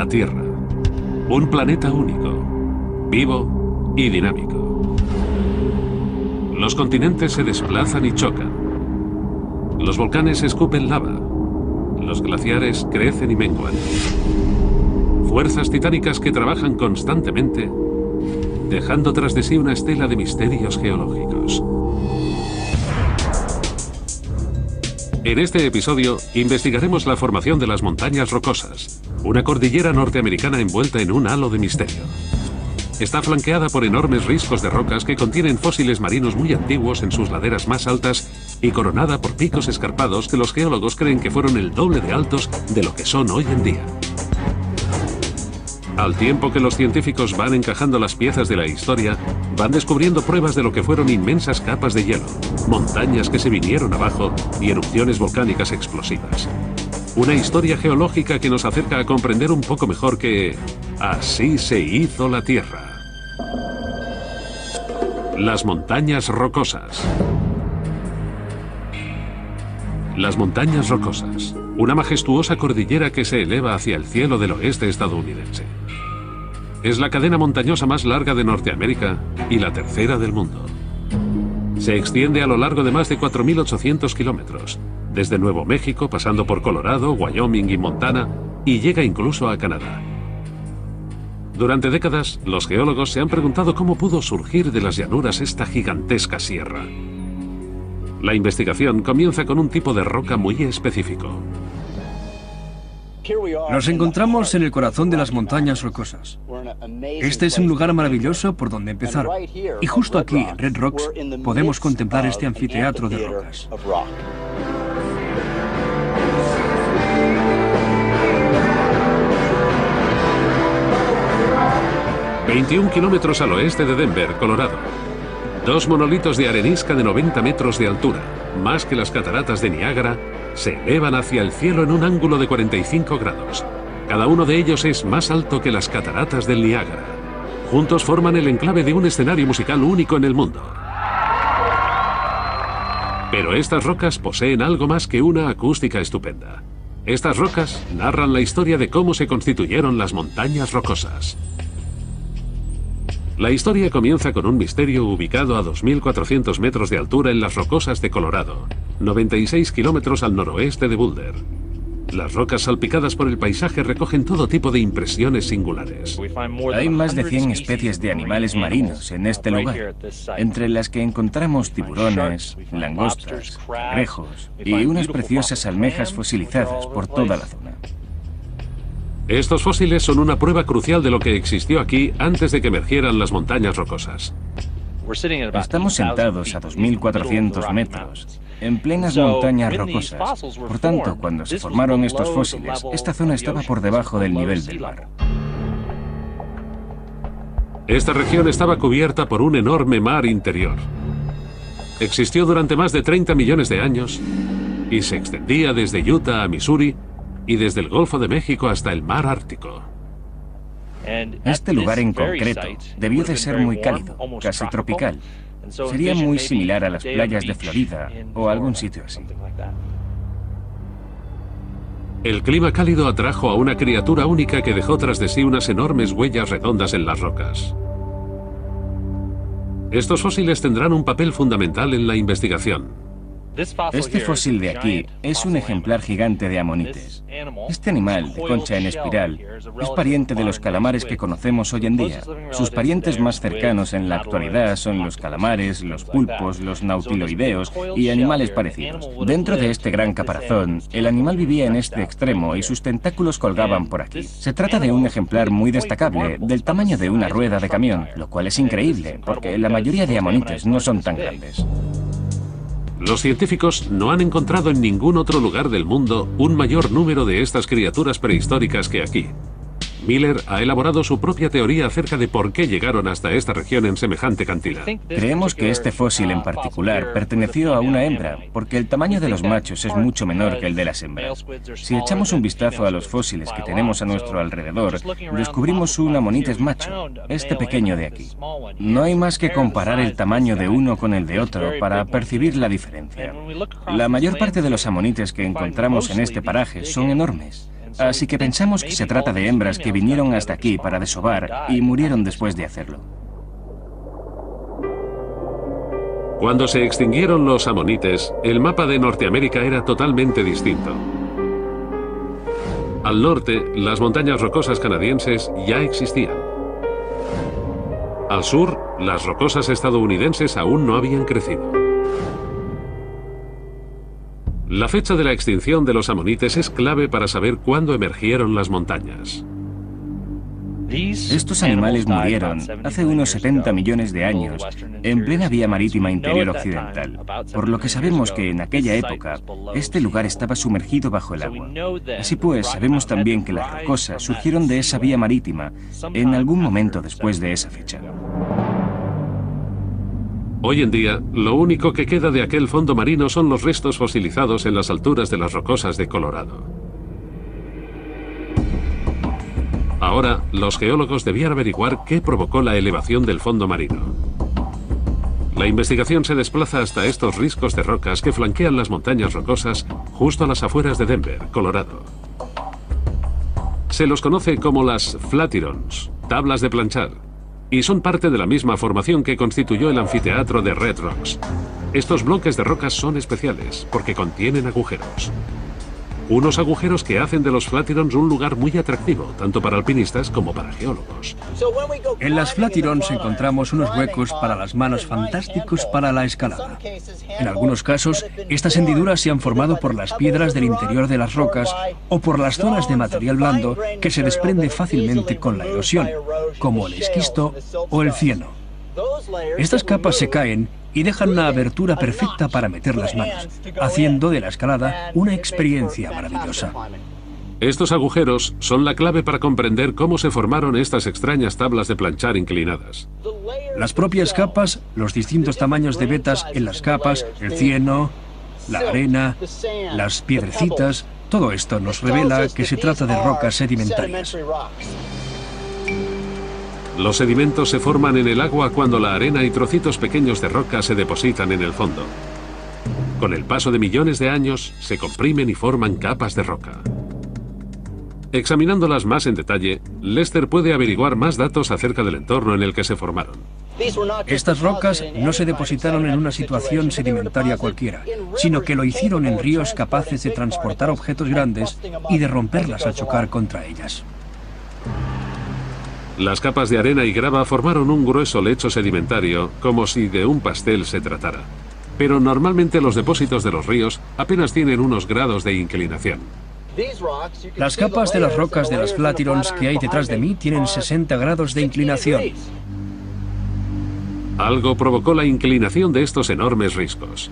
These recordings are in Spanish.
La Tierra. Un planeta único, vivo y dinámico. Los continentes se desplazan y chocan. Los volcanes escupen lava. Los glaciares crecen y menguan. Fuerzas titánicas que trabajan constantemente, dejando tras de sí una estela de misterios geológicos. En este episodio investigaremos la formación de las montañas rocosas, una cordillera norteamericana envuelta en un halo de misterio. Está flanqueada por enormes riscos de rocas que contienen fósiles marinos muy antiguos en sus laderas más altas y coronada por picos escarpados que los geólogos creen que fueron el doble de altos de lo que son hoy en día. Al tiempo que los científicos van encajando las piezas de la historia, van descubriendo pruebas de lo que fueron inmensas capas de hielo, montañas que se vinieron abajo y erupciones volcánicas explosivas. Una historia geológica que nos acerca a comprender un poco mejor que así se hizo la Tierra. Las montañas rocosas. Las montañas rocosas, una majestuosa cordillera que se eleva hacia el cielo del oeste estadounidense. Es la cadena montañosa más larga de Norteamérica y la tercera del mundo. Se extiende a lo largo de más de 4.800 kilómetros, desde Nuevo México, pasando por Colorado, Wyoming y Montana, y llega incluso a Canadá. Durante décadas, los geólogos se han preguntado cómo pudo surgir de las llanuras esta gigantesca sierra. La investigación comienza con un tipo de roca muy específico. Nos encontramos en el corazón de las montañas rocosas. Este es un lugar maravilloso por donde empezar. Y justo aquí, en Red Rocks, podemos contemplar este anfiteatro de rocas. 21 kilómetros al oeste de Denver, Colorado. Dos monolitos de arenisca de 90 metros de altura, más que las cataratas de Niágara, se elevan hacia el cielo en un ángulo de 45 grados. Cada uno de ellos es más alto que las cataratas del Niágara. Juntos forman el enclave de un escenario musical único en el mundo. Pero estas rocas poseen algo más que una acústica estupenda. Estas rocas narran la historia de cómo se constituyeron las montañas rocosas. La historia comienza con un misterio ubicado a 2.400 metros de altura en las Rocosas de Colorado, 96 kilómetros al noroeste de Boulder. Las rocas salpicadas por el paisaje recogen todo tipo de impresiones singulares. Hay más de 100 especies de animales marinos en este lugar, entre las que encontramos tiburones, langostas, cangrejos y unas preciosas almejas fosilizadas por toda la zona. Estos fósiles son una prueba crucial de lo que existió aquí antes de que emergieran las montañas rocosas. Estamos sentados a 2.400 metros, en plenas montañas rocosas. Por tanto, cuando se formaron estos fósiles, esta zona estaba por debajo del nivel del mar. Esta región estaba cubierta por un enorme mar interior. Existió durante más de 30 millones de años y se extendía desde Utah a Missouri y desde el Golfo de México hasta el mar Ártico. Este lugar en concreto debió de ser muy cálido, casi tropical. Sería muy similar a las playas de Florida o algún sitio así. El clima cálido atrajo a una criatura única que dejó tras de sí unas enormes huellas redondas en las rocas. Estos fósiles tendrán un papel fundamental en la investigación. Este fósil de aquí es un ejemplar gigante de amonites. Este animal, de concha en espiral, es pariente de los calamares que conocemos hoy en día. Sus parientes más cercanos en la actualidad son los calamares, los pulpos, los nautiloideos y animales parecidos. Dentro de este gran caparazón, el animal vivía en este extremo y sus tentáculos colgaban por aquí. Se trata de un ejemplar muy destacable, del tamaño de una rueda de camión, lo cual es increíble, porque la mayoría de amonites no son tan grandes. Los científicos no han encontrado en ningún otro lugar del mundo un mayor número de estas criaturas prehistóricas que aquí. Miller ha elaborado su propia teoría acerca de por qué llegaron hasta esta región en semejante cantidad. Creemos que este fósil en particular perteneció a una hembra, porque el tamaño de los machos es mucho menor que el de las hembras. Si echamos un vistazo a los fósiles que tenemos a nuestro alrededor, descubrimos un amonites macho, este pequeño de aquí. No hay más que comparar el tamaño de uno con el de otro para percibir la diferencia. La mayor parte de los amonites que encontramos en este paraje son enormes. Así que pensamos que se trata de hembras que vinieron hasta aquí para desovar y murieron después de hacerlo. Cuando se extinguieron los amonites, el mapa de Norteamérica era totalmente distinto. Al norte, las montañas rocosas canadienses ya existían. Al sur, las rocosas estadounidenses aún no habían crecido. La fecha de la extinción de los amonites es clave para saber cuándo emergieron las montañas. Estos animales murieron hace unos 70 millones de años en plena vía marítima interior occidental, por lo que sabemos que en aquella época este lugar estaba sumergido bajo el agua. Así pues, sabemos también que las rocosas surgieron de esa vía marítima en algún momento después de esa fecha. Hoy en día, lo único que queda de aquel fondo marino son los restos fosilizados en las alturas de las Rocosas de Colorado. Ahora, los geólogos debían averiguar qué provocó la elevación del fondo marino. La investigación se desplaza hasta estos riscos de rocas que flanquean las montañas rocosas justo a las afueras de Denver, Colorado. Se los conoce como las Flatirons, tablas de planchar, y son parte de la misma formación que constituyó el anfiteatro de Red Rocks. Estos bloques de rocas son especiales porque contienen agujeros. Unos agujeros que hacen de los Flatirons un lugar muy atractivo, tanto para alpinistas como para geólogos. En las Flatirons encontramos unos huecos para las manos fantásticos para la escalada. En algunos casos, estas hendiduras se han formado por las piedras del interior de las rocas o por las zonas de material blando que se desprende fácilmente con la erosión, como el esquisto o el cieno. Estas capas se caen y dejan una abertura perfecta para meter las manos, haciendo de la escalada una experiencia maravillosa. Estos agujeros son la clave para comprender cómo se formaron estas extrañas tablas de planchar inclinadas. Las propias capas, los distintos tamaños de vetas en las capas, el cieno, la arena, las piedrecitas, todo esto nos revela que se trata de rocas sedimentarias. Los sedimentos se forman en el agua cuando la arena y trocitos pequeños de roca se depositan en el fondo. Con el paso de millones de años, se comprimen y forman capas de roca. Examinándolas más en detalle, Lester puede averiguar más datos acerca del entorno en el que se formaron. Estas rocas no se depositaron en una situación sedimentaria cualquiera, sino que lo hicieron en ríos capaces de transportar objetos grandes y de romperlas al chocar contra ellas. Las capas de arena y grava formaron un grueso lecho sedimentario, como si de un pastel se tratara. Pero normalmente los depósitos de los ríos apenas tienen unos grados de inclinación. Las capas de las rocas de las Flatirons que hay detrás de mí tienen 60 grados de inclinación. Algo provocó la inclinación de estos enormes riscos.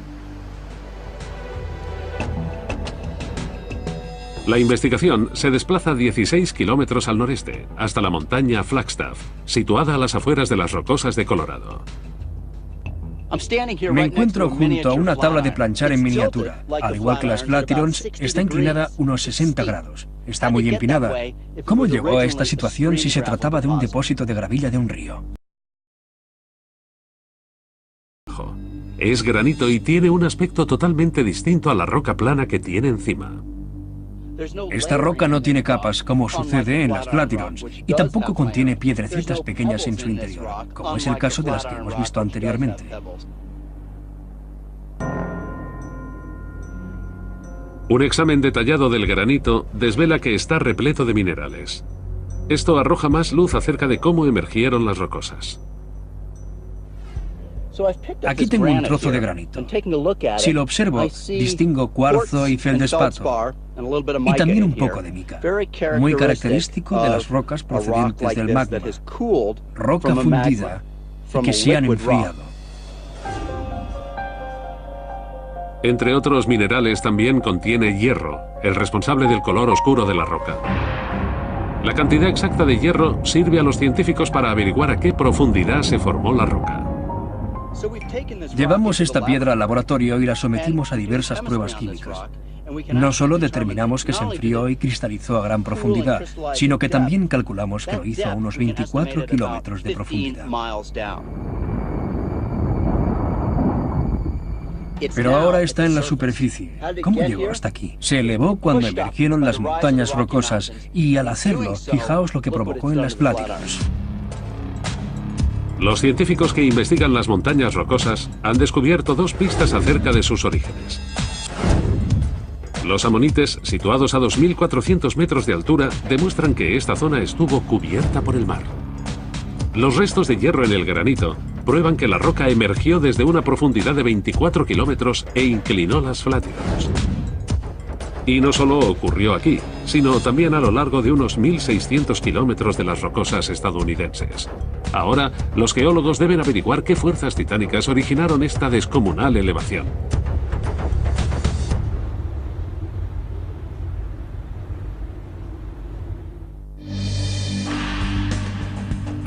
La investigación se desplaza 16 kilómetros al noreste, hasta la montaña Flagstaff, situada a las afueras de las Rocosas de Colorado. Me encuentro junto a una tabla de planchar en miniatura. Al igual que las Flatirons, está inclinada unos 60 grados. Está muy empinada. ¿Cómo llegó a esta situación si se trataba de un depósito de gravilla de un río? Es granito y tiene un aspecto totalmente distinto a la roca plana que tiene encima. Esta roca no tiene capas, como sucede en las Flatirons, y tampoco contiene piedrecitas pequeñas en su interior, como es el caso de las que hemos visto anteriormente. Un examen detallado del granito desvela que está repleto de minerales. Esto arroja más luz acerca de cómo emergieron las rocosas. Aquí tengo un trozo de granito. Si lo observo, distingo cuarzo y feldespato, y también un poco de mica, muy característico de las rocas procedentes del magma, roca fundida que se han enfriado. Entre otros minerales también contiene hierro, el responsable del color oscuro de la roca. La cantidad exacta de hierro sirve a los científicos para averiguar a qué profundidad se formó la roca. Llevamos esta piedra al laboratorio y la sometimos a diversas pruebas químicas. No solo determinamos que se enfrió y cristalizó a gran profundidad, sino que también calculamos que lo hizo a unos 24 kilómetros de profundidad. pero ahora está en la superficie. ¿Cómo llegó hasta aquí? Se elevó cuando emergieron las montañas rocosas y al hacerlo, fijaos lo que provocó en las Flatirons. Los científicos que investigan las montañas rocosas han descubierto dos pistas acerca de sus orígenes. Los amonites, situados a 2.400 metros de altura, demuestran que esta zona estuvo cubierta por el mar. Los restos de hierro en el granito prueban que la roca emergió desde una profundidad de 24 kilómetros e inclinó las Flatirons. Y no solo ocurrió aquí, sino también a lo largo de unos 1.600 kilómetros de las rocosas estadounidenses. Ahora, los geólogos deben averiguar qué fuerzas titánicas originaron esta descomunal elevación.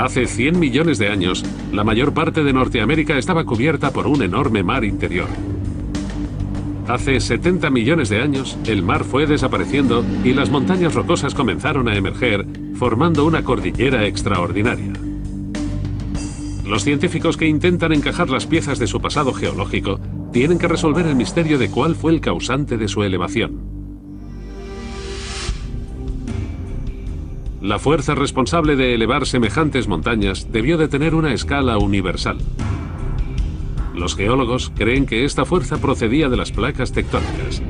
Hace 100 millones de años, la mayor parte de Norteamérica estaba cubierta por un enorme mar interior. Hace 70 millones de años, el mar fue desapareciendo y las montañas rocosas comenzaron a emerger, formando una cordillera extraordinaria. Los científicos que intentan encajar las piezas de su pasado geológico tienen que resolver el misterio de cuál fue el causante de su elevación. La fuerza responsable de elevar semejantes montañas debió de tener una escala universal. Los geólogos creen que esta fuerza procedía de las placas tectónicas.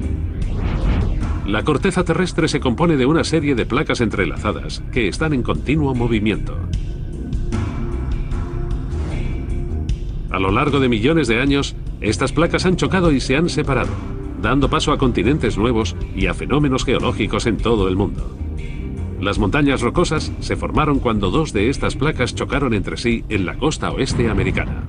La corteza terrestre se compone de una serie de placas entrelazadas que están en continuo movimiento. A lo largo de millones de años, estas placas han chocado y se han separado, dando paso a continentes nuevos y a fenómenos geológicos en todo el mundo. Las montañas rocosas se formaron cuando dos de estas placas chocaron entre sí en la costa oeste americana.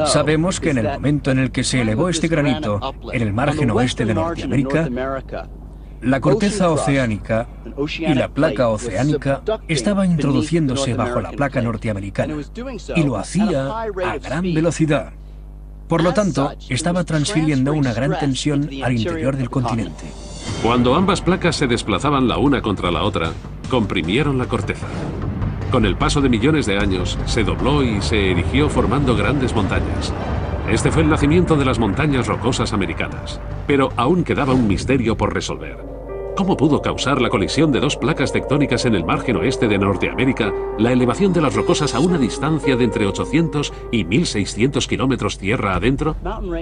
Sabemos que en el momento en el que se elevó este granito en el margen oeste de Norteamérica, la corteza oceánica y la placa oceánica estaban introduciéndose bajo la placa norteamericana y lo hacía a gran velocidad. Por lo tanto, estaba transfiriendo una gran tensión al interior del continente. Cuando ambas placas se desplazaban la una contra la otra, comprimieron la corteza. Con el paso de millones de años, se dobló y se erigió formando grandes montañas. Este fue el nacimiento de las montañas rocosas americanas. Pero aún quedaba un misterio por resolver. ¿Cómo pudo causar la colisión de dos placas tectónicas en el margen oeste de Norteamérica la elevación de las rocosas a una distancia de entre 800 y 1.600 kilómetros tierra adentro?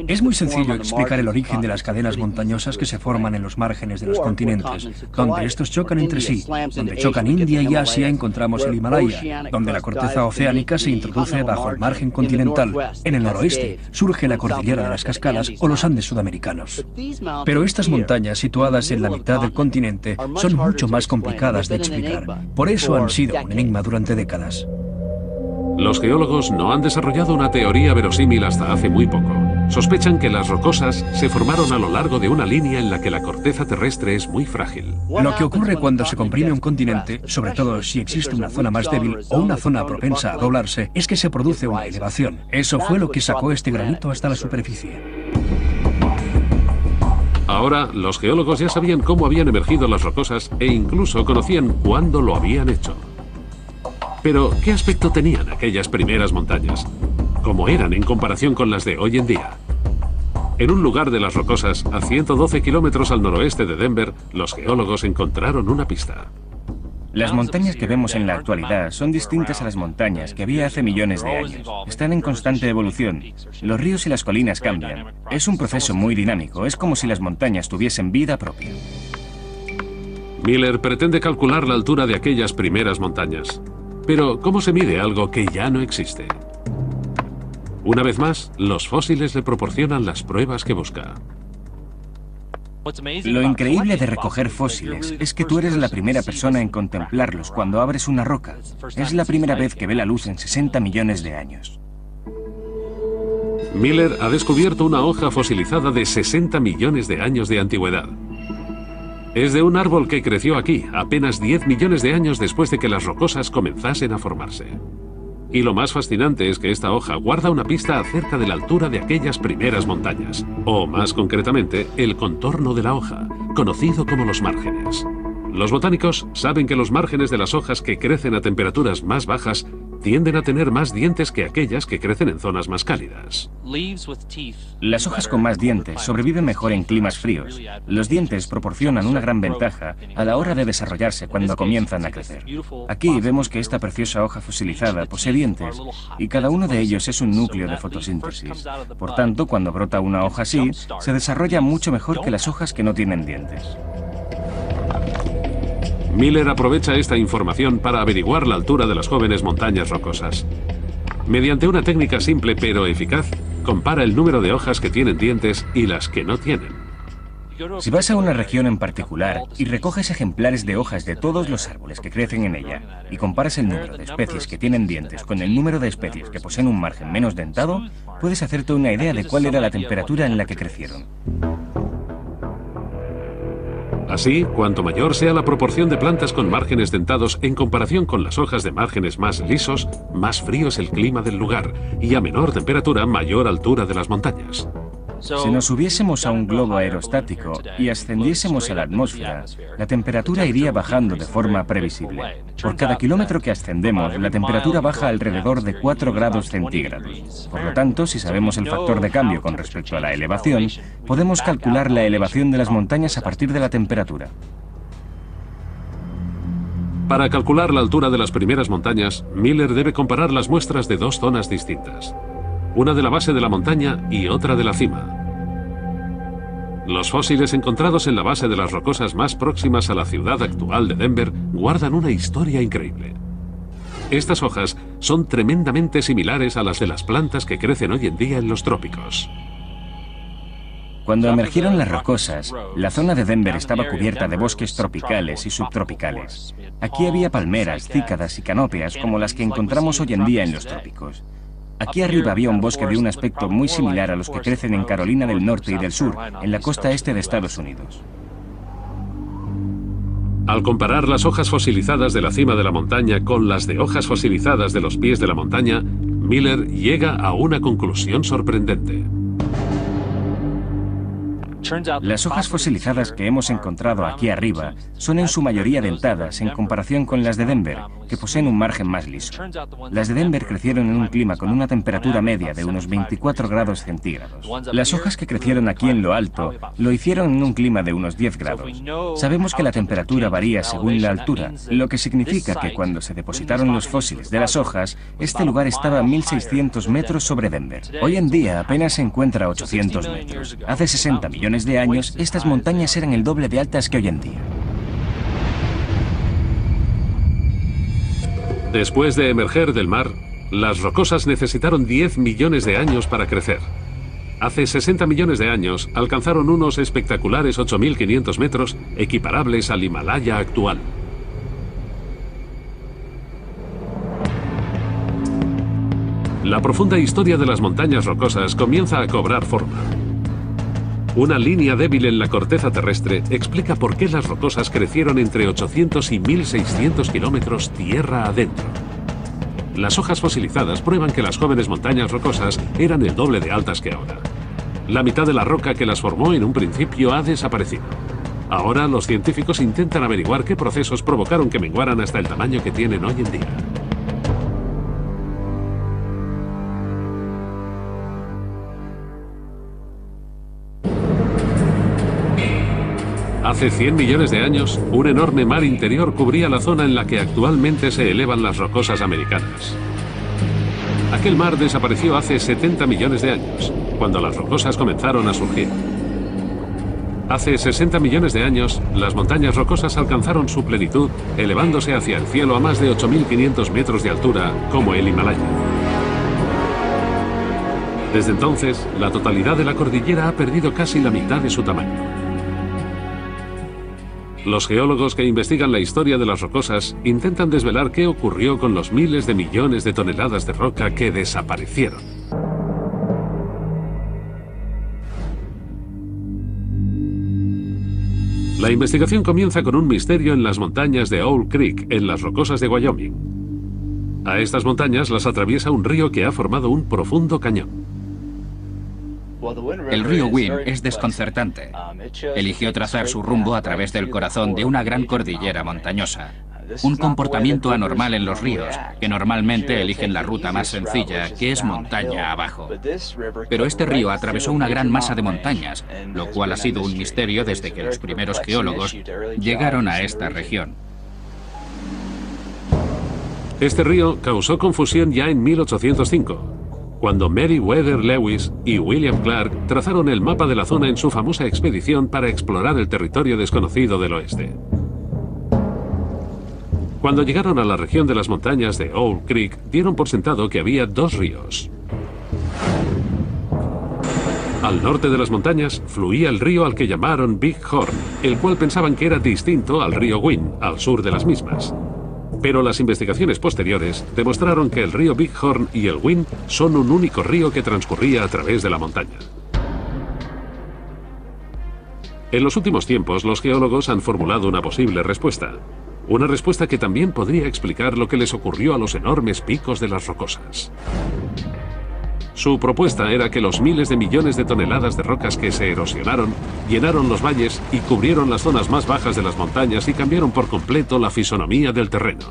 Es muy sencillo explicar el origen de las cadenas montañosas que se forman en los márgenes de los continentes, donde estos chocan entre sí. Donde chocan India y Asia encontramos el Himalaya, donde la corteza oceánica se introduce bajo el margen continental. En el noroeste surge la cordillera de las Cascadas o los Andes sudamericanos. Pero estas montañas situadas en la mitad del continente son mucho más complicadas de explicar. Por eso han sido un enigma durante décadas. Los geólogos no han desarrollado una teoría verosímil hasta hace muy poco. Sospechan que las rocosas se formaron a lo largo de una línea en la que la corteza terrestre es muy frágil. Lo que ocurre cuando se comprime un continente, sobre todo si existe una zona más débil o una zona propensa a doblarse, es que se produce una elevación. Eso fue lo que sacó este granito hasta la superficie. Ahora, los geólogos ya sabían cómo habían emergido las rocosas e incluso conocían cuándo lo habían hecho. Pero, ¿qué aspecto tenían aquellas primeras montañas? ¿Cómo eran en comparación con las de hoy en día? En un lugar de las rocosas, a 112 kilómetros al noroeste de Denver, los geólogos encontraron una pista. Las montañas que vemos en la actualidad son distintas a las montañas que había hace millones de años. Están en constante evolución. Los ríos y las colinas cambian. Es un proceso muy dinámico. Es como si las montañas tuviesen vida propia. Miller pretende calcular la altura de aquellas primeras montañas. Pero, ¿cómo se mide algo que ya no existe? Una vez más, los fósiles le proporcionan las pruebas que busca. Lo increíble de recoger fósiles es que tú eres la primera persona en contemplarlos cuando abres una roca. Es la primera vez que ve la luz en 60 millones de años. Miller ha descubierto una hoja fosilizada de 60 millones de años de antigüedad. Es de un árbol que creció aquí, apenas 10 millones de años después de que las rocosas comenzasen a formarse. Y lo más fascinante es que esta hoja guarda una pista acerca de la altura de aquellas primeras montañas, o más concretamente, el contorno de la hoja, conocido como los márgenes. Los botánicos saben que los márgenes de las hojas que crecen a temperaturas más bajas tienden a tener más dientes que aquellas que crecen en zonas más cálidas. Las hojas con más dientes sobreviven mejor en climas fríos. Los dientes proporcionan una gran ventaja a la hora de desarrollarse cuando comienzan a crecer. Aquí vemos que esta preciosa hoja fosilizada posee dientes y cada uno de ellos es un núcleo de fotosíntesis. Por tanto, cuando brota una hoja así, se desarrolla mucho mejor que las hojas que no tienen dientes. Miller aprovecha esta información para averiguar la altura de las jóvenes montañas rocosas. Mediante una técnica simple pero eficaz, compara el número de hojas que tienen dientes y las que no tienen. Si vas a una región en particular y recoges ejemplares de hojas de todos los árboles que crecen en ella y comparas el número de especies que tienen dientes con el número de especies que poseen un margen menos dentado, puedes hacerte una idea de cuál era la temperatura en la que crecieron. Así, cuanto mayor sea la proporción de plantas con márgenes dentados en comparación con las hojas de márgenes más lisos, más frío es el clima del lugar y a menor temperatura, mayor altura de las montañas. Si nos subiésemos a un globo aerostático y ascendiésemos a la atmósfera, la temperatura iría bajando de forma previsible. Por cada kilómetro que ascendemos, la temperatura baja alrededor de 4 grados centígrados. Por lo tanto, si sabemos el factor de cambio con respecto a la elevación, podemos calcular la elevación de las montañas a partir de la temperatura. Para calcular la altura de las primeras montañas, Miller debe comparar las muestras de dos zonas distintas. Una de la base de la montaña y otra de la cima. Los fósiles encontrados en la base de las rocosas más próximas a la ciudad actual de Denver guardan una historia increíble. Estas hojas son tremendamente similares a las de las plantas que crecen hoy en día en los trópicos. Cuando emergieron las rocosas, la zona de Denver estaba cubierta de bosques tropicales y subtropicales. Aquí había palmeras, cícadas y canópeas como las que encontramos hoy en día en los trópicos. Aquí arriba había un bosque de un aspecto muy similar a los que crecen en Carolina del Norte y del Sur, en la costa este de Estados Unidos. Al comparar las hojas fosilizadas de la cima de la montaña con las de hojas fosilizadas de los pies de la montaña, Miller llega a una conclusión sorprendente. Las hojas fosilizadas que hemos encontrado aquí arriba son en su mayoría dentadas en comparación con las de Denver, que poseen un margen más liso. Las de Denver crecieron en un clima con una temperatura media de unos 24 grados centígrados. Las hojas que crecieron aquí en lo alto lo hicieron en un clima de unos 10 grados. Sabemos que la temperatura varía según la altura, lo que significa que cuando se depositaron los fósiles de las hojas, este lugar estaba a 1.600 metros sobre Denver. Hoy en día apenas se encuentra a 800 metros. Hace 60 millones de años, estas montañas eran el doble de altas que hoy en día. Después de emerger del mar, las rocosas necesitaron 10 millones de años para crecer. Hace 60 millones de años alcanzaron unos espectaculares 8.500 metros, equiparables al Himalaya actual. La profunda historia de las montañas rocosas comienza a cobrar forma. Una línea débil en la corteza terrestre explica por qué las rocosas crecieron entre 800 y 1.600 kilómetros tierra adentro. Las hojas fosilizadas prueban que las jóvenes montañas rocosas eran el doble de altas que ahora. La mitad de la roca que las formó en un principio ha desaparecido. Ahora los científicos intentan averiguar qué procesos provocaron que menguaran hasta el tamaño que tienen hoy en día. Hace 100 millones de años, un enorme mar interior cubría la zona en la que actualmente se elevan las rocosas americanas. Aquel mar desapareció hace 70 millones de años, cuando las rocosas comenzaron a surgir. Hace 60 millones de años, las montañas rocosas alcanzaron su plenitud, elevándose hacia el cielo a más de 8.500 metros de altura, como el Himalaya. Desde entonces, la totalidad de la cordillera ha perdido casi la mitad de su tamaño. Los geólogos que investigan la historia de las rocosas intentan desvelar qué ocurrió con los miles de millones de toneladas de roca que desaparecieron. La investigación comienza con un misterio en las montañas de Owl Creek, en las rocosas de Wyoming. A estas montañas las atraviesa un río que ha formado un profundo cañón. El río Wind es desconcertante. Eligió trazar su rumbo a través del corazón de una gran cordillera montañosa. un comportamiento anormal en los ríos, que normalmente eligen la ruta más sencilla, que es montaña abajo. Pero este río atravesó una gran masa de montañas, lo cual ha sido un misterio desde que los primeros geólogos llegaron a esta región. Este río causó confusión ya en 1805, cuando Meriwether Lewis y William Clark trazaron el mapa de la zona en su famosa expedición para explorar el territorio desconocido del oeste. Cuando llegaron a la región de las montañas de Owl Creek, dieron por sentado que había dos ríos. Al norte de las montañas fluía el río al que llamaron Big Horn, el cual pensaban que era distinto al río Wind, al sur de las mismas. Pero las investigaciones posteriores demostraron que el río Big Horn y el Wind son un único río que transcurría a través de la montaña. En los últimos tiempos, los geólogos han formulado una posible respuesta. Una respuesta que también podría explicar lo que les ocurrió a los enormes picos de las rocosas. Su propuesta era que los miles de millones de toneladas de rocas que se erosionaron llenaron los valles y cubrieron las zonas más bajas de las montañas y cambiaron por completo la fisonomía del terreno.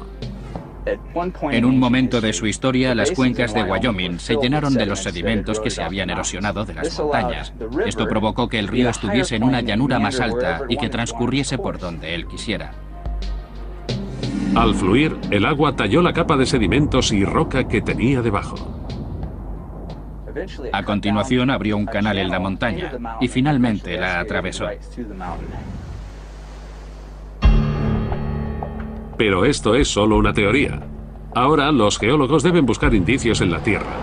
En un momento de su historia, las cuencas de Wyoming se llenaron de los sedimentos que se habían erosionado de las montañas. Esto provocó que el río estuviese en una llanura más alta y que transcurriese por donde él quisiera. Al fluir, el agua talló la capa de sedimentos y roca que tenía debajo. A continuación abrió un canal en la montaña y finalmente la atravesó. Pero esto es solo una teoría. Ahora los geólogos deben buscar indicios en la Tierra.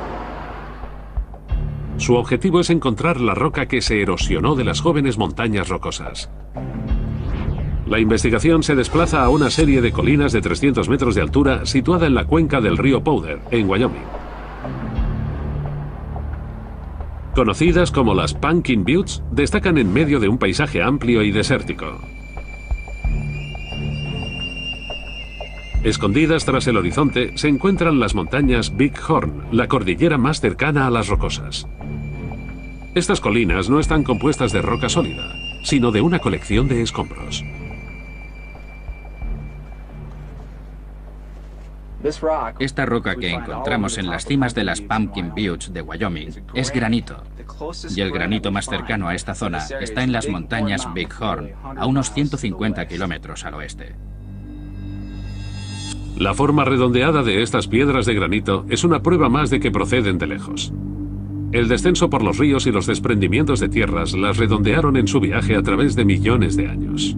Su objetivo es encontrar la roca que se erosionó de las jóvenes montañas rocosas. La investigación se desplaza a una serie de colinas de 300 metros de altura situada en la cuenca del río Powder, en Wyoming. Conocidas como las Pumpkin Buttes, destacan en medio de un paisaje amplio y desértico. Escondidas tras el horizonte se encuentran las montañas Big Horn, la cordillera más cercana a las rocosas. Estas colinas no están compuestas de roca sólida, sino de una colección de escombros. Esta roca que encontramos en las cimas de las Pumpkin Buttes de Wyoming es granito, y el granito más cercano a esta zona está en las montañas Big Horn, a unos 150 kilómetros al oeste. La forma redondeada de estas piedras de granito es una prueba más de que proceden de lejos. El descenso por los ríos y los desprendimientos de tierras las redondearon en su viaje a través de millones de años.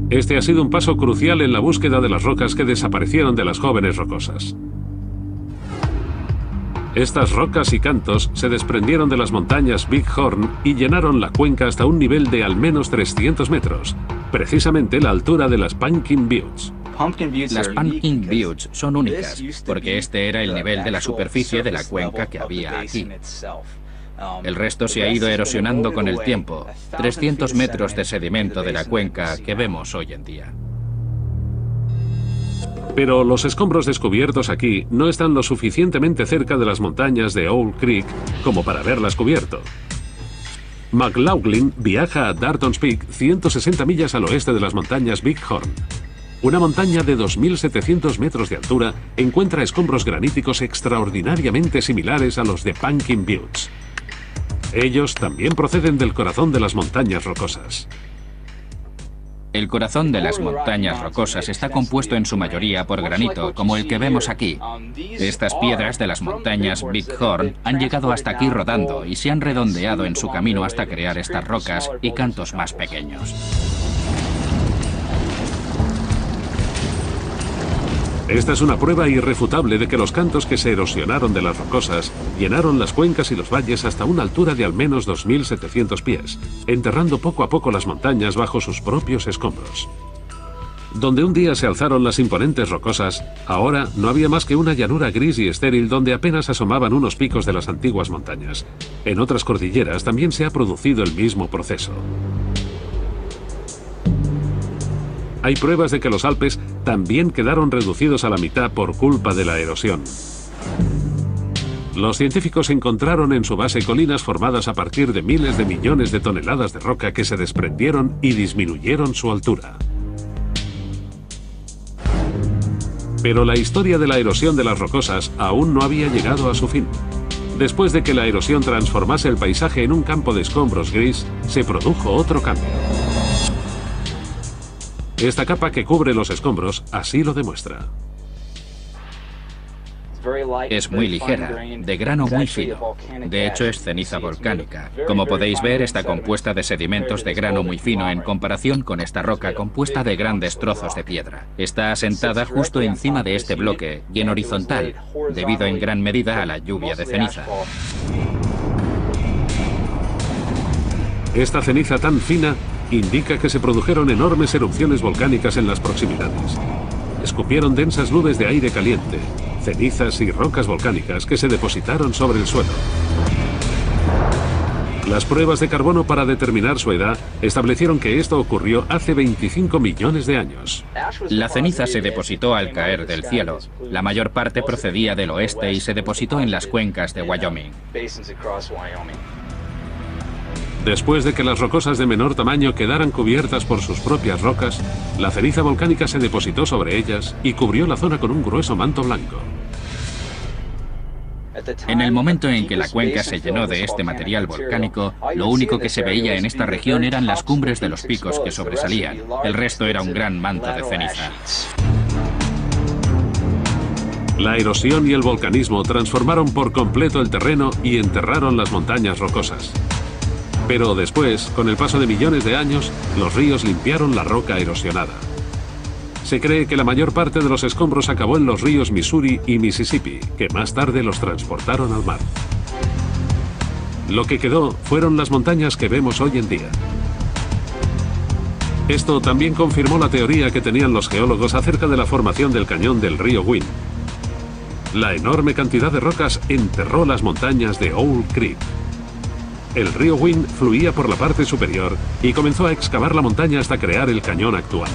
Este ha sido un paso crucial en la búsqueda de las rocas que desaparecieron de las jóvenes rocosas. Estas rocas y cantos se desprendieron de las montañas Big Horn y llenaron la cuenca hasta un nivel de al menos 300 metros, precisamente la altura de las Pumpkin Buttes. Las Pumpkin Buttes son únicas, porque este era el nivel de la superficie de la cuenca que había aquí. El resto se ha ido erosionando con el tiempo, 300 metros de sedimento de la cuenca que vemos hoy en día. Pero los escombros descubiertos aquí no están lo suficientemente cerca de las montañas de Owl Creek como para haberlas cubierto. McLaughlin viaja a Darton's Peak, 160 millas al oeste de las montañas Big Horn. Una montaña de 2.700 metros de altura encuentra escombros graníticos extraordinariamente similares a los de Pumpkin Buttes. Ellos también proceden del corazón de las montañas rocosas. El corazón de las montañas rocosas está compuesto en su mayoría por granito, como el que vemos aquí. Estas piedras de las montañas Big Horn han llegado hasta aquí rodando y se han redondeado en su camino hasta crear estas rocas y cantos más pequeños. Esta es una prueba irrefutable de que los cantos que se erosionaron de las rocosas llenaron las cuencas y los valles hasta una altura de al menos 2.700 pies, enterrando poco a poco las montañas bajo sus propios escombros. Donde un día se alzaron las imponentes rocosas, ahora no había más que una llanura gris y estéril donde apenas asomaban unos picos de las antiguas montañas. En otras cordilleras también se ha producido el mismo proceso. Hay pruebas de que los Alpes también quedaron reducidos a la mitad por culpa de la erosión. Los científicos encontraron en su base colinas formadas a partir de miles de millones de toneladas de roca que se desprendieron y disminuyeron su altura. Pero la historia de la erosión de las rocosas aún no había llegado a su fin. Después de que la erosión transformase el paisaje en un campo de escombros gris, se produjo otro cambio. Esta capa que cubre los escombros así lo demuestra. Es muy ligera, de grano muy fino. De hecho, es ceniza volcánica. Como podéis ver, está compuesta de sedimentos de grano muy fino en comparación con esta roca compuesta de grandes trozos de piedra. Está asentada justo encima de este bloque y en horizontal, debido en gran medida a la lluvia de ceniza. Esta ceniza tan fina indica que se produjeron enormes erupciones volcánicas en las proximidades. Escupieron densas nubes de aire caliente, cenizas y rocas volcánicas que se depositaron sobre el suelo. Las pruebas de carbono para determinar su edad establecieron que esto ocurrió hace 25 millones de años. La ceniza se depositó al caer del cielo. La mayor parte procedía del oeste y se depositó en las cuencas de Wyoming. Después de que las rocosas de menor tamaño quedaran cubiertas por sus propias rocas, la ceniza volcánica se depositó sobre ellas y cubrió la zona con un grueso manto blanco. En el momento en que la cuenca se llenó de este material volcánico, lo único que se veía en esta región eran las cumbres de los picos que sobresalían. El resto era un gran manto de ceniza. La erosión y el volcanismo transformaron por completo el terreno y enterraron las montañas rocosas. Pero después, con el paso de millones de años, los ríos limpiaron la roca erosionada. Se cree que la mayor parte de los escombros acabó en los ríos Missouri y Mississippi, que más tarde los transportaron al mar. Lo que quedó fueron las montañas que vemos hoy en día. Esto también confirmó la teoría que tenían los geólogos acerca de la formación del cañón del río Wind. La enorme cantidad de rocas enterró las montañas de Owl Creek. El río Wind fluía por la parte superior y comenzó a excavar la montaña hasta crear el cañón actual.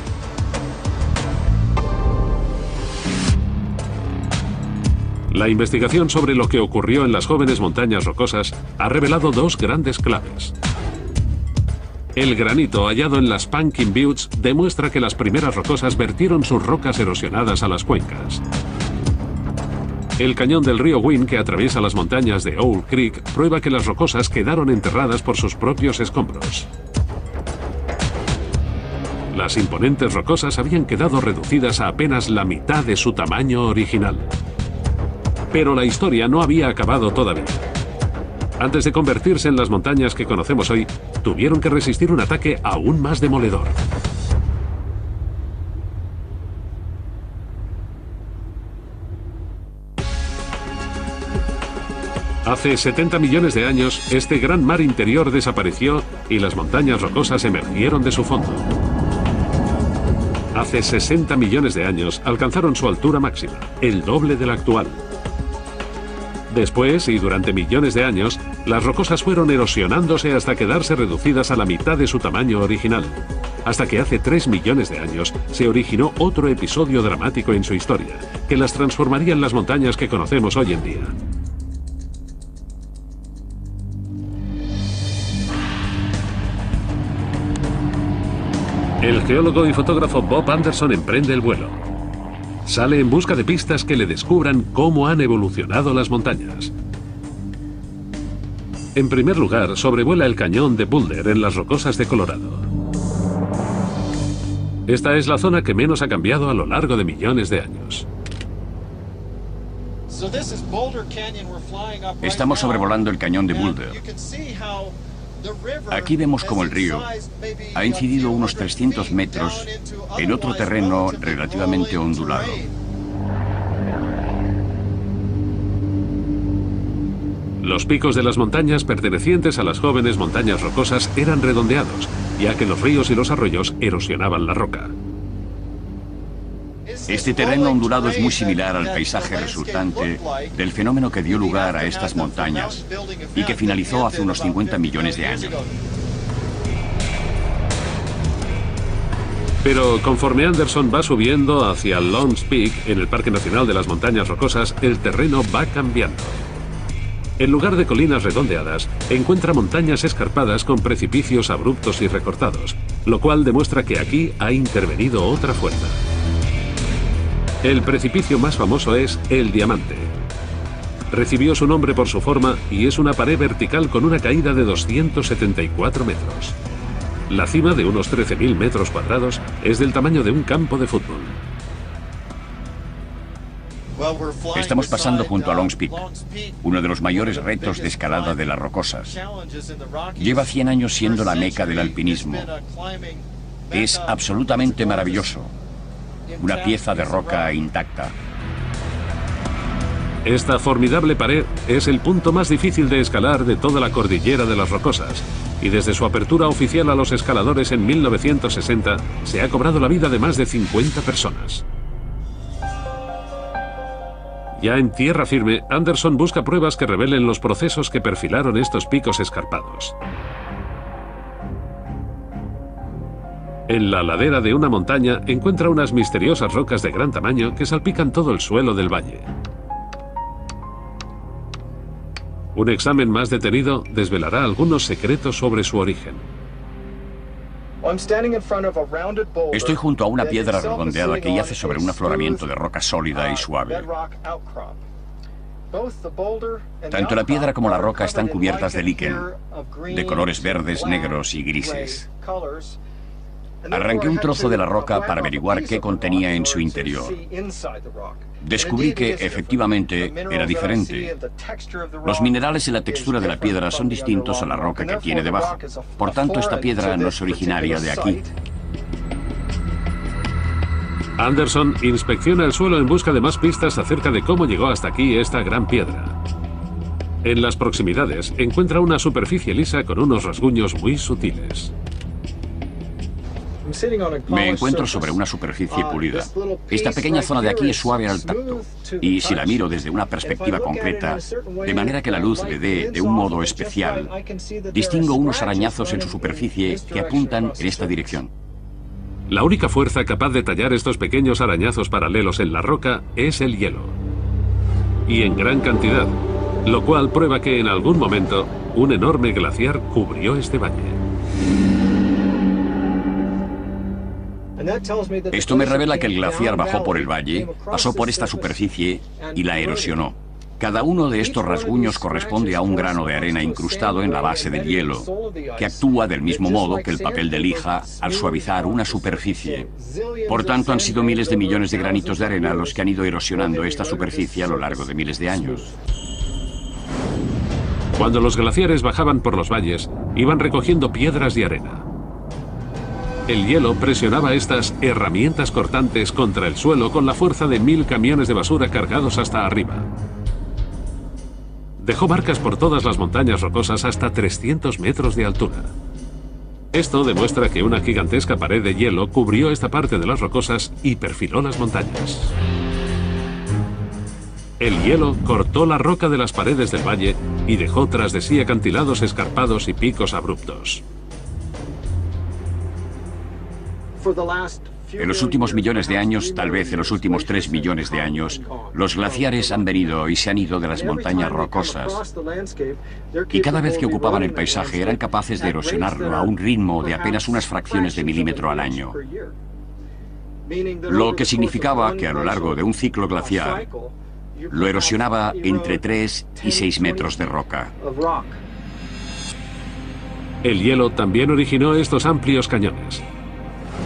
La investigación sobre lo que ocurrió en las jóvenes montañas rocosas ha revelado dos grandes claves. El granito hallado en las Pumpkin Buttes demuestra que las primeras rocosas vertieron sus rocas erosionadas a las cuencas. El cañón del río Wind que atraviesa las montañas de Owl Creek prueba que las rocosas quedaron enterradas por sus propios escombros. Las imponentes rocosas habían quedado reducidas a apenas la mitad de su tamaño original. Pero la historia no había acabado todavía. Antes de convertirse en las montañas que conocemos hoy, tuvieron que resistir un ataque aún más demoledor. Hace 70 millones de años, este gran mar interior desapareció y las montañas rocosas emergieron de su fondo. Hace 60 millones de años alcanzaron su altura máxima, el doble de la actual. Después, y durante millones de años, las rocosas fueron erosionándose hasta quedarse reducidas a la mitad de su tamaño original. Hasta que hace 3 millones de años se originó otro episodio dramático en su historia, que las transformaría en las montañas que conocemos hoy en día. El geólogo y fotógrafo Bob Anderson emprende el vuelo. Sale en busca de pistas que le descubran cómo han evolucionado las montañas. En primer lugar, sobrevuela el cañón de Boulder en las rocosas de Colorado. Esta es la zona que menos ha cambiado a lo largo de millones de años. Estamos sobrevolando el cañón de Boulder. Aquí vemos cómo el río ha incidido unos 300 metros en otro terreno relativamente ondulado. Los picos de las montañas pertenecientes a las jóvenes montañas rocosas eran redondeados, ya que los ríos y los arroyos erosionaban la roca. Este terreno ondulado es muy similar al paisaje resultante del fenómeno que dio lugar a estas montañas y que finalizó hace unos 50 millones de años. Pero conforme Anderson va subiendo hacia Long's Peak, en el Parque Nacional de las Montañas Rocosas, el terreno va cambiando. En lugar de colinas redondeadas, encuentra montañas escarpadas con precipicios abruptos y recortados, lo cual demuestra que aquí ha intervenido otra fuerza. El precipicio más famoso es el Diamante. Recibió su nombre por su forma y es una pared vertical con una caída de 274 metros. La cima, de unos 13.000 metros cuadrados, es del tamaño de un campo de fútbol. Estamos pasando junto a Longs Peak, uno de los mayores retos de escalada de las rocosas. Lleva 100 años siendo la meca del alpinismo. Es absolutamente maravilloso. Una pieza de roca intacta. Esta formidable pared es el punto más difícil de escalar de toda la cordillera de las Rocosas, y desde su apertura oficial a los escaladores en 1960 se ha cobrado la vida de más de 50 personas. Ya en tierra firme, Anderson busca pruebas que revelen los procesos que perfilaron estos picos escarpados. En la ladera de una montaña encuentra unas misteriosas rocas de gran tamaño que salpican todo el suelo del valle. Un examen más detenido desvelará algunos secretos sobre su origen. Estoy junto a una piedra redondeada que yace sobre un afloramiento de roca sólida y suave. Tanto la piedra como la roca están cubiertas de líquen, de colores verdes, negros y grises. Arranqué un trozo de la roca para averiguar qué contenía en su interior. Descubrí que, efectivamente, era diferente. Los minerales y la textura de la piedra son distintos a la roca que tiene debajo. Por tanto, esta piedra no es originaria de aquí. Anderson inspecciona el suelo en busca de más pistas acerca de cómo llegó hasta aquí esta gran piedra. En las proximidades encuentra una superficie lisa con unos rasguños muy sutiles. Me encuentro sobre una superficie pulida. Esta pequeña zona de aquí es suave al tacto, y si la miro desde una perspectiva concreta, de manera que la luz le dé de un modo especial, distingo unos arañazos en su superficie que apuntan en esta dirección. La única fuerza capaz de tallar estos pequeños arañazos paralelos en la roca es el hielo. Y en gran cantidad, lo cual prueba que en algún momento un enorme glaciar cubrió este valle. Esto me revela que el glaciar bajó por el valle, pasó por esta superficie y la erosionó. Cada uno de estos rasguños corresponde a un grano de arena incrustado en la base del hielo, que actúa del mismo modo que el papel de lija al suavizar una superficie. Por tanto, han sido miles de millones de granitos de arena los que han ido erosionando esta superficie a lo largo de miles de años. Cuando los glaciares bajaban por los valles, iban recogiendo piedras y arena. El hielo presionaba estas herramientas cortantes contra el suelo con la fuerza de 1000 camiones de basura cargados hasta arriba. Dejó marcas por todas las montañas rocosas hasta 300 metros de altura. Esto demuestra que una gigantesca pared de hielo cubrió esta parte de las rocosas y perfiló las montañas. El hielo cortó la roca de las paredes del valle y dejó tras de sí acantilados escarpados y picos abruptos. En los últimos millones de años, tal vez en los últimos 3 millones de años, los glaciares han venido y se han ido de las montañas rocosas. Y cada vez que ocupaban el paisaje eran capaces de erosionarlo a un ritmo de apenas unas fracciones de milímetro al año. Lo que significaba que a lo largo de un ciclo glaciar, lo erosionaba entre 3 y 6 metros de roca. El hielo también originó estos amplios cañones.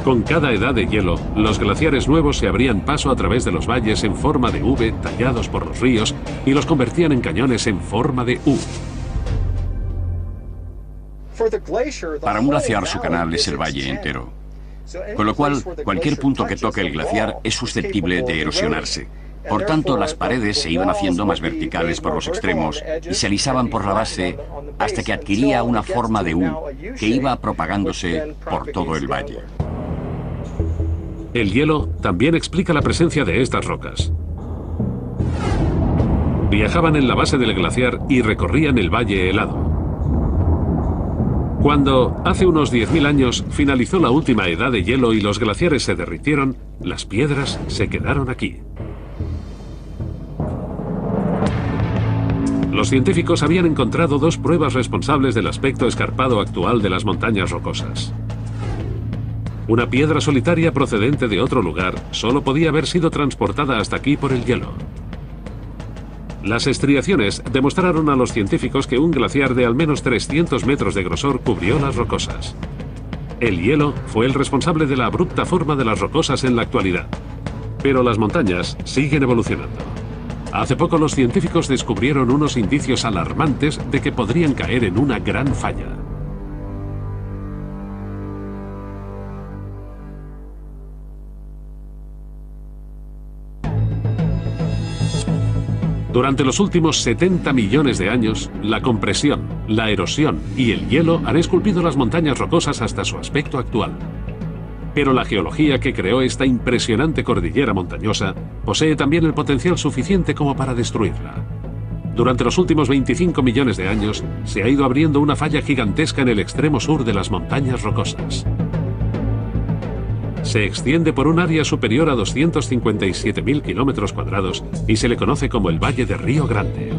Con cada edad de hielo, los glaciares nuevos se abrían paso a través de los valles en forma de V tallados por los ríos y los convertían en cañones en forma de U. Para un glaciar su canal es el valle entero, con lo cual cualquier punto que toque el glaciar es susceptible de erosionarse. Por tanto, las paredes se iban haciendo más verticales por los extremos y se alisaban por la base hasta que adquiría una forma de U que iba propagándose por todo el valle. El hielo también explica la presencia de estas rocas. Viajaban en la base del glaciar y recorrían el valle helado. Cuando, hace unos 10.000 años, finalizó la última edad de hielo y los glaciares se derritieron, las piedras se quedaron aquí. Los científicos habían encontrado 2 pruebas responsables del aspecto escarpado actual de las montañas rocosas. Una piedra solitaria procedente de otro lugar solo podía haber sido transportada hasta aquí por el hielo. Las estriaciones demostraron a los científicos que un glaciar de al menos 300 metros de grosor cubrió las rocosas. El hielo fue el responsable de la abrupta forma de las rocosas en la actualidad. Pero las montañas siguen evolucionando. Hace poco los científicos descubrieron unos indicios alarmantes de que podrían caer en una gran falla. Durante los últimos 70 millones de años, la compresión, la erosión y el hielo han esculpido las montañas rocosas hasta su aspecto actual. Pero la geología que creó esta impresionante cordillera montañosa posee también el potencial suficiente como para destruirla. Durante los últimos 25 millones de años, se ha ido abriendo una falla gigantesca en el extremo sur de las montañas rocosas. Se extiende por un área superior a 257.000 kilómetros cuadrados y se le conoce como el Valle de Río Grande.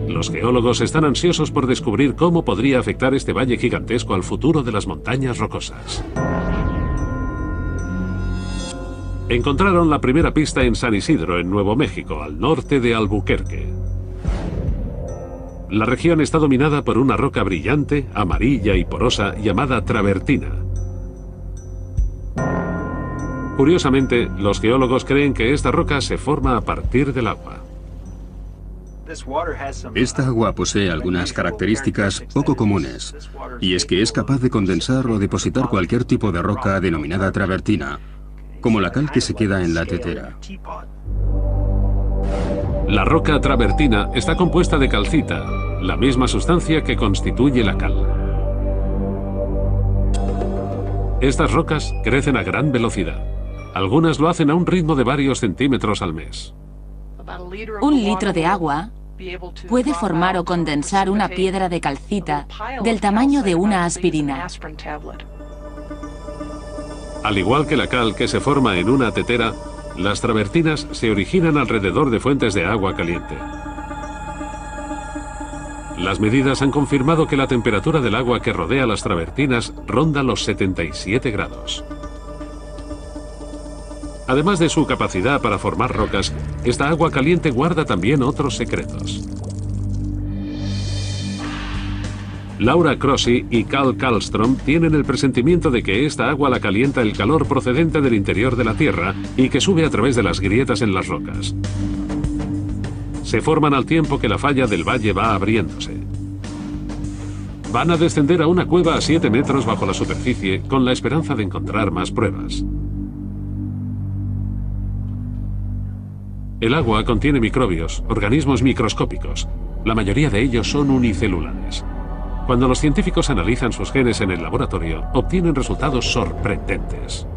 Los geólogos están ansiosos por descubrir cómo podría afectar este valle gigantesco al futuro de las montañas rocosas. Encontraron la primera pista en San Isidro, en Nuevo México, al norte de Albuquerque. La región está dominada por una roca brillante, amarilla y porosa llamada travertina. Curiosamente, los geólogos creen que esta roca se forma a partir del agua. Esta agua posee algunas características poco comunes, y es que es capaz de condensar o depositar cualquier tipo de roca denominada travertina, como la cal que se queda en la tetera. La roca travertina está compuesta de calcita, la misma sustancia que constituye la cal. Estas rocas crecen a gran velocidad. Algunas lo hacen a un ritmo de varios centímetros al mes. Un litro de agua puede formar o condensar una piedra de calcita del tamaño de una aspirina. Al igual que la cal que se forma en una tetera, las travertinas se originan alrededor de fuentes de agua caliente. Las medidas han confirmado que la temperatura del agua que rodea las travertinas ronda los 77 grados. Además de su capacidad para formar rocas, esta agua caliente guarda también otros secretos. Laura Crossi y Carl Karlström tienen el presentimiento de que esta agua la calienta el calor procedente del interior de la Tierra y que sube a través de las grietas en las rocas. Se forman al tiempo que la falla del valle va abriéndose. Van a descender a una cueva a 7 metros bajo la superficie con la esperanza de encontrar más pruebas. El agua contiene microbios, organismos microscópicos. La mayoría de ellos son unicelulares. Cuando los científicos analizan sus genes en el laboratorio, obtienen resultados sorprendentes.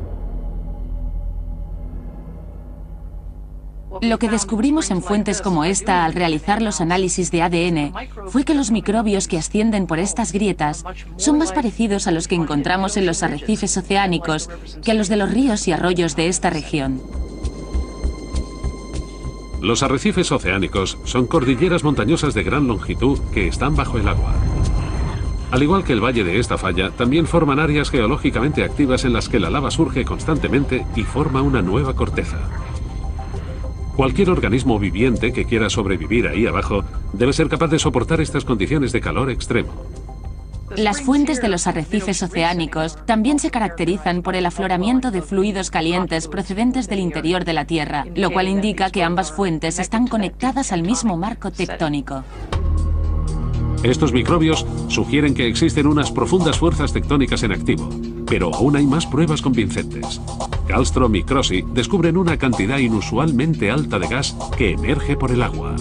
Lo que descubrimos en fuentes como esta al realizar los análisis de ADN fue que los microbios que ascienden por estas grietas son más parecidos a los que encontramos en los arrecifes oceánicos que a los de los ríos y arroyos de esta región. Los arrecifes oceánicos son cordilleras montañosas de gran longitud que están bajo el agua. Al igual que el valle de esta falla, también forman áreas geológicamente activas en las que la lava surge constantemente y forma una nueva corteza. Cualquier organismo viviente que quiera sobrevivir ahí abajo debe ser capaz de soportar estas condiciones de calor extremo. Las fuentes de los arrecifes oceánicos también se caracterizan por el afloramiento de fluidos calientes procedentes del interior de la Tierra, lo cual indica que ambas fuentes están conectadas al mismo marco tectónico. Estos microbios sugieren que existen unas profundas fuerzas tectónicas en activo, pero aún hay más pruebas convincentes. Karlström y Crossi descubren una cantidad inusualmente alta de gas que emerge por el agua.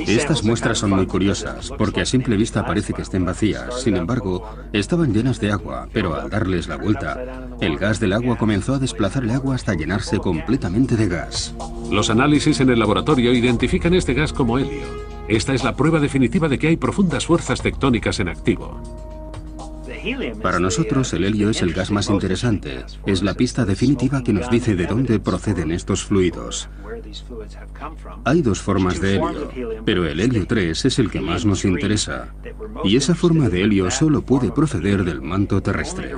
Estas muestras son muy curiosas, porque a simple vista parece que estén vacías. Sin embargo, estaban llenas de agua, pero al darles la vuelta, el gas del agua comenzó a desplazar el agua hasta llenarse completamente de gas. Los análisis en el laboratorio identifican este gas como helio. Esta es la prueba definitiva de que hay profundas fuerzas tectónicas en activo. Para nosotros, el helio es el gas más interesante. Es la pista definitiva que nos dice de dónde proceden estos fluidos. Hay dos formas de helio, pero el helio 3 es el que más nos interesa, y esa forma de helio solo puede proceder del manto terrestre.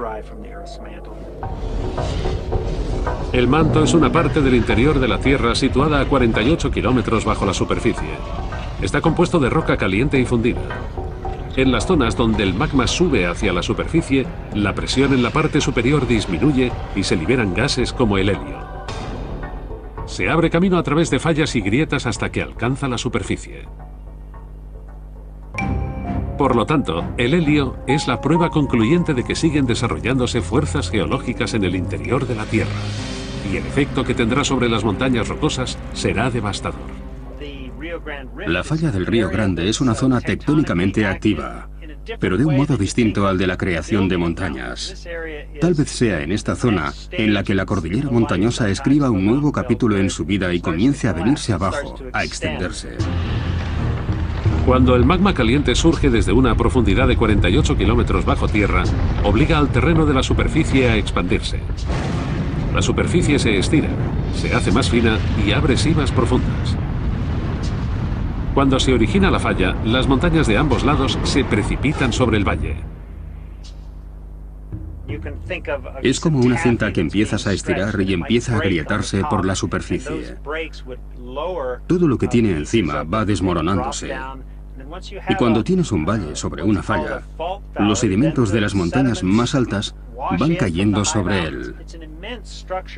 El manto es una parte del interior de la Tierra situada a 48 kilómetros bajo la superficie. Está compuesto de roca caliente y fundida. En las zonas donde el magma sube hacia la superficie, la presión en la parte superior disminuye y se liberan gases como el helio. Se abre camino a través de fallas y grietas hasta que alcanza la superficie. Por lo tanto, el helio es la prueba concluyente de que siguen desarrollándose fuerzas geológicas en el interior de la Tierra, y el efecto que tendrá sobre las montañas rocosas será devastador. La falla del Río Grande es una zona tectónicamente activa, pero de un modo distinto al de la creación de montañas. Tal vez sea en esta zona en la que la cordillera montañosa escriba un nuevo capítulo en su vida y comience a venirse abajo, a extenderse. Cuando el magma caliente surge desde una profundidad de 48 kilómetros bajo tierra, obliga al terreno de la superficie a expandirse. La superficie se estira, se hace más fina y abre simas profundas. Cuando se origina la falla, las montañas de ambos lados se precipitan sobre el valle. Es como una cinta que empiezas a estirar y empieza a agrietarse por la superficie. Todo lo que tiene encima va desmoronándose. Y cuando tienes un valle sobre una falla, los sedimentos de las montañas más altas van cayendo sobre él.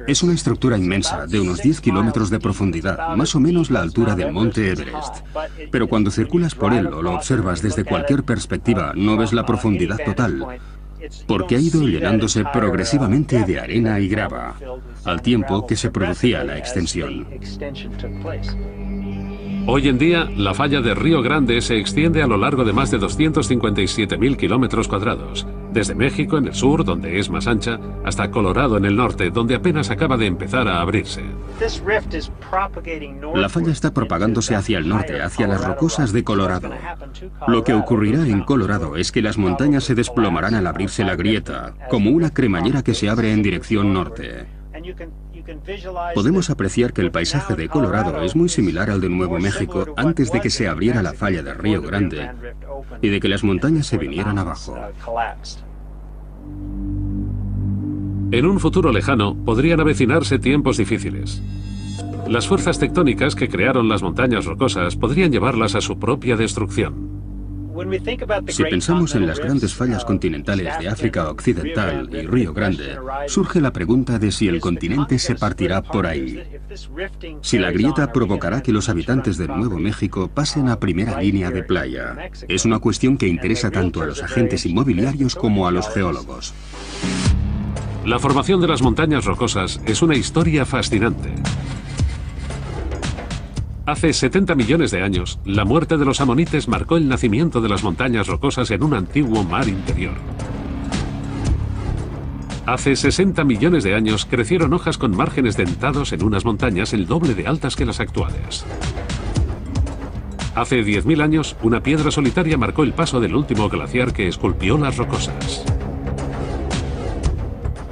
Es una estructura inmensa, de unos 10 kilómetros de profundidad, más o menos la altura del monte Everest. Pero cuando circulas por él o lo observas desde cualquier perspectiva, no ves la profundidad total, porque ha ido llenándose progresivamente de arena y grava, al tiempo que se producía la extensión. Hoy en día, la falla de Río Grande se extiende a lo largo de más de 257.000 kilómetros cuadrados, desde México en el sur, donde es más ancha, hasta Colorado en el norte, donde apenas acaba de empezar a abrirse. La falla está propagándose hacia el norte, hacia las rocosas de Colorado. Lo que ocurrirá en Colorado es que las montañas se desplomarán al abrirse la grieta, como una cremallera que se abre en dirección norte. Podemos apreciar que el paisaje de Colorado es muy similar al de Nuevo México antes de que se abriera la falla de Río Grande y de que las montañas se vinieran abajo. En un futuro lejano, podrían avecinarse tiempos difíciles. Las fuerzas tectónicas que crearon las montañas rocosas podrían llevarlas a su propia destrucción. Si pensamos en las grandes fallas continentales de África Occidental y Río Grande, surge la pregunta de si el continente se partirá por ahí. Si la grieta provocará que los habitantes de Nuevo México pasen a primera línea de playa. Es una cuestión que interesa tanto a los agentes inmobiliarios como a los geólogos. La formación de las montañas rocosas es una historia fascinante. Hace 70 millones de años, la muerte de los amonites marcó el nacimiento de las montañas rocosas en un antiguo mar interior. Hace 60 millones de años crecieron hojas con márgenes dentados en unas montañas el doble de altas que las actuales. Hace 10.000 años, una piedra solitaria marcó el paso del último glaciar que esculpió las rocosas.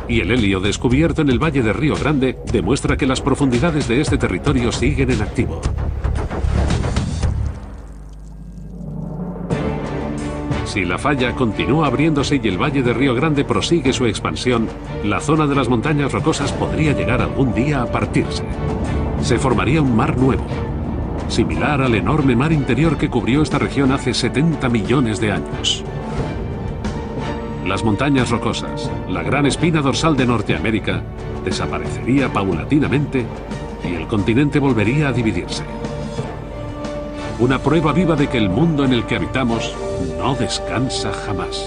Y el helio descubierto en el valle de Río Grande demuestra que las profundidades de este territorio siguen en activo. Si la falla continúa abriéndose y el valle de Río Grande prosigue su expansión, la zona de las montañas rocosas podría llegar algún día a partirse. Se formaría un mar nuevo, similar al enorme mar interior que cubrió esta región hace 70 millones de años. Las montañas rocosas, la gran espina dorsal de Norteamérica, desaparecería paulatinamente y el continente volvería a dividirse. Una prueba viva de que el mundo en el que habitamos no descansa jamás.